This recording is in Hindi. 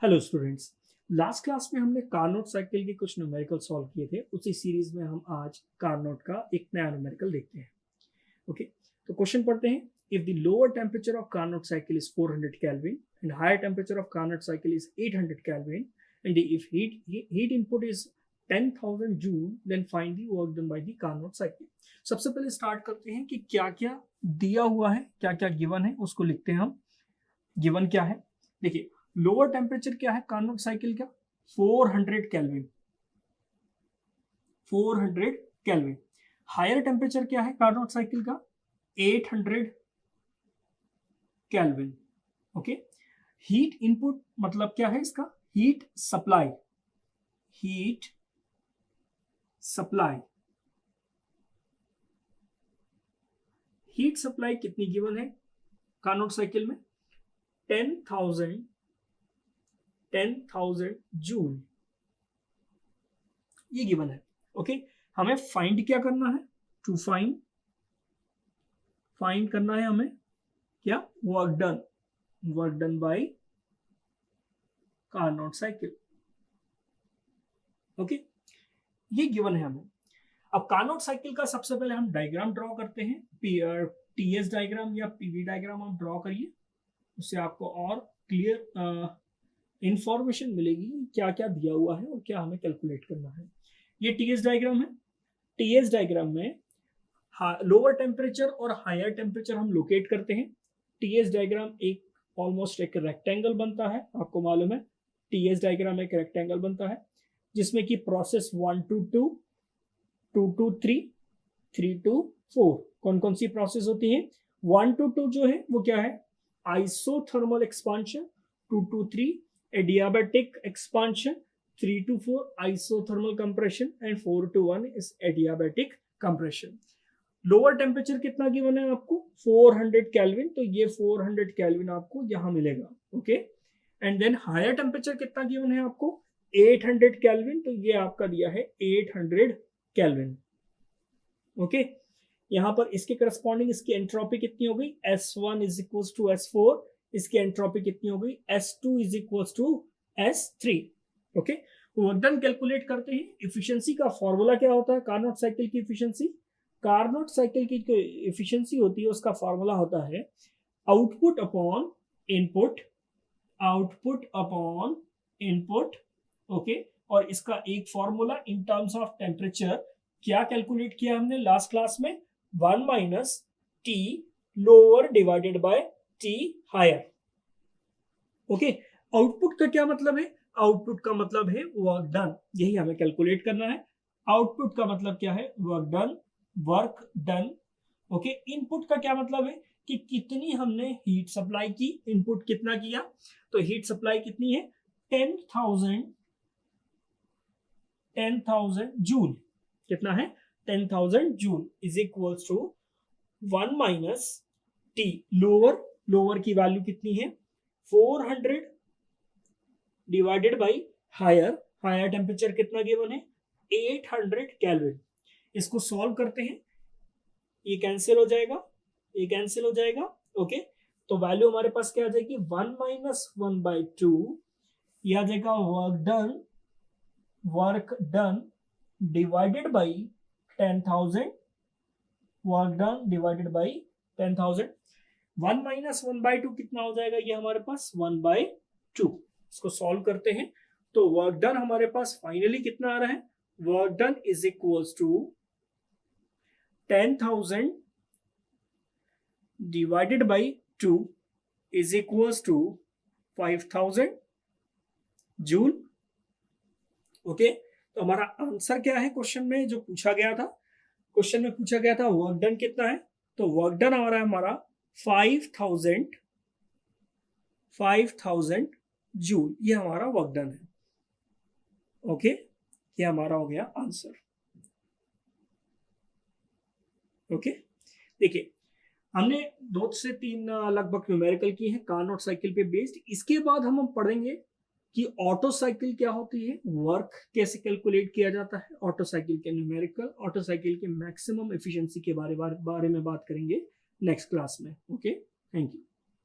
Hello students. लास्ट क्लास में हमने कार्नोट साइकिल के कुछ न्यूमेरिकल सॉल्व किए थे। उसी सीरीज में हम आज कार्नोट का एक नया न्यूमेरिकल देखते हैं। ओके, तो क्वेश्चन पढ़ते हैं। If the lower temperature of Carnot cycle is 400 kelvin and higher temperature of Carnot cycle is 800 kelvin and if heat input is 10,000 joule then find the work done by the Carnot cycle. सबसे पहले स्टार्ट करते हैं कि क्या क्या दिया हुआ है, क्या क्या गिवन है, उसको लिखते हैं हम। गिवन क्या है, देखिए लोअर टेम्परेचर क्या है कार्नोट साइकिल का, 400 केल्विन। 400 केल्विन। हायर टेम्परेचर क्या है कार्नोट साइकिल का, 800 केल्विन। ओके, हीट इनपुट मतलब क्या है इसका, heat supply. Heat supply, heat supply कितनी गिवन है कार्नोट साइकिल में, 10,000 जूल, ये गिवन है। ओके, हमें फाइंड क्या करना है, टू फाइंड करना है हमें क्या, work done bye Carnot cycle. Okay, ये गिवन है हमें। अब कार्नोट साइकिल का सबसे पहले हम डायग्राम ड्रॉ करते हैं। टीएस डायग्राम या पीवी डायग्राम आप ड्रॉ करिए, उससे आपको और क्लियर इंफॉर्मेशन मिलेगी क्या क्या दिया हुआ है और क्या हमें कैलकुलेट करना है। ये टीएस डायग्राम है। टीएस डायग्राम में लोअर टेम्परेचर और हायर टेम्परेचर हम लोकेट करते हैं। टीएस डायग्राम एक ऑलमोस्ट एक रेक्टेंगल बनता है, आपको मालूम है टीएस डायग्राम एक रेक्टेंगल बनता है जिसमें कि प्रोसेस 1 to 2, 2 to 3, 3 to 4 कौन कौन सी प्रोसेस होती है। 1 to 2 जो है वो क्या है, isothermal expansion. 2 to 3 adiabatic expansion. 3 to 4 isothermal compression and 4 to 1 is adiabatic compression। Lower temperature कितना गिवन है आपको, 400 केल्विन, तो ये 400 केल्विन आपको यहां मिलेगा। Okay, and then higher temperature कितना गिवन है आपको, 800 केल्विन, तो ये आपका दिया है 800 केल्विन। ओके, यहां पर इसके करस्पॉन्डिंग इसकी एंट्रोपी कितनी हो गई, S1 is equal to S4, इसकी एंट्रोपी कितनी हो गई, S2 is equal to S3। Okay, work done calculate करते हैं। इफिशिएंसी का फॉर्मूला क्या होता है कार्नोट साइकिल की इफिशिएंसी, कार्नोट साइकिल की जो इफिशिएंसी होती है उसका फॉर्मूला होता है output upon input, output upon input. Okay, और इसका एक formula in terms of temperature क्या कैलकुलेट किया हमने लास्ट क्लास में, 1 minus T lower divided by T higher. Okay, output का क्या मतलब है, आउटपुट का मतलब है वर्क डन, यही हमें कैलकुलेट करना है। आउटपुट का मतलब क्या है, वर्क डन। ओके, इनपुट का क्या मतलब है कि कितनी हमने हीट सप्लाई की, इनपुट कितना किया, तो हीट सप्लाई कितनी है 10,000 जूल। कितना है 10,000 joule is equal to 1 minus T lower की वैल्यू कितनी है 400 डिवाइडेड बाई हायर टेम्परेचर कितना गिवन है 800 केल्विन। इसको सॉल्व करते हैं, ये कैंसिल हो जाएगा, ये कैंसिल हो जाएगा। ओके, तो वैल्यू हमारे पास क्या आ जाएगी 1 माइनस 1/2, ये आ जाएगा work done divided by 10,000, work done divided by 10,000। 1 minus 1/2 कितना हो जाएगा, ये हमारे पास 1/2। इसको सॉल्व करते हैं तो वर्क डन हमारे पास फाइनली कितना आ रहा है, work done is equals to 10,000 divided by 2 is equals to 5,000 joule. Okay, तो हमारा आंसर क्या है क्वेश्चन में जो पूछा गया था, क्वेश्चन में पूछा गया था वर्क डन कितना है, तो वर्क डन आ रहा है हमारा 5,000 जूल, ये हमारा वर्क डन है। ओके, ये हमारा हो गया आंसर। ओके, देखिए हमने 2 से 3 लगभग न्यूमेरिकल की है कार्नोट साइकिल पे बेस्ड। इसके बाद हम पढ़ेंगे कि ऑटो साइकिल क्या होती है, वर्क कैसे कैलकुलेट किया जाता है, ऑटो साइकिल के न्यूमेरिकल, ऑटो साइकिल के मैक्सिमम एफिशिएंसी के बारे में बात करेंगे नेक्स्ट क्लास में। Okay, thank you.